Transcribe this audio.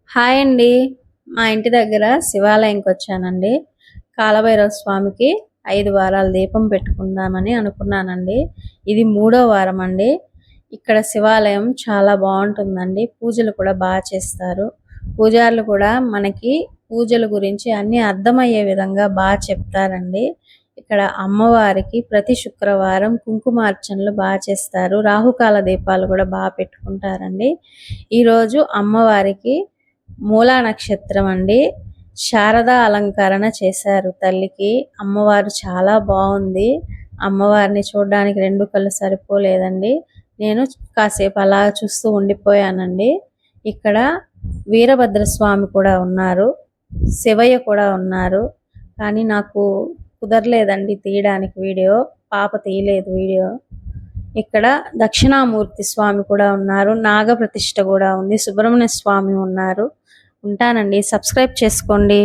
Hi అండి. మా ఇంటి దగ్గర శివాలయంకి వచ్చానండి. కాలభైరవ స్వామికి 5 వారాల దీపం పెట్టుకుందామని అనుకున్నానండి. ఇది మూడో వారం అండి. ఇక్కడ శివాలయం చాలా బాగుంటుందండి. పూజలు కూడా బాగా చేస్తారు. పూజారులు కూడా మనకి పూజల గురించి అన్ని అర్థమయ్యే విధంగా బాగా చెప్తారండి. ఇక్కడ అమ్మవారికి ప్రతి శుక్రవారం కుంకుమార్చనలు బాగా చేస్తారు. రాహుకాల దీపాలు కూడా బాగా పెట్టుకుంటారండి. ఈరోజు అమ్మవారికి మూలా నక్షత్రం అండి. శారదా అలంకరణ చేశారు తల్లికి. అమ్మవారు చాలా బాగుంది. అమ్మవారిని చూడడానికి 2 కళ్ళు సరిపోలేదండి. నేను కాసేపు అలా చూస్తూ ఉండిపోయానండి. ఇక్కడ వీరభద్రస్వామి కూడా ఉన్నారు, శివయ్య కూడా ఉన్నారు. కానీ నాకు కుదరలేదండి తీయడానికి వీడియో. పాప తీయలేదు వీడియో. ఇక్కడ దక్షిణామూర్తి స్వామి కూడా ఉన్నారు, నాగప్రతిష్ఠ కూడా ఉంది, సుబ్రహ్మణ్య స్వామి ఉన్నారు. ఉంటానండి. సబ్స్క్రైబ్ చేసుకోండి.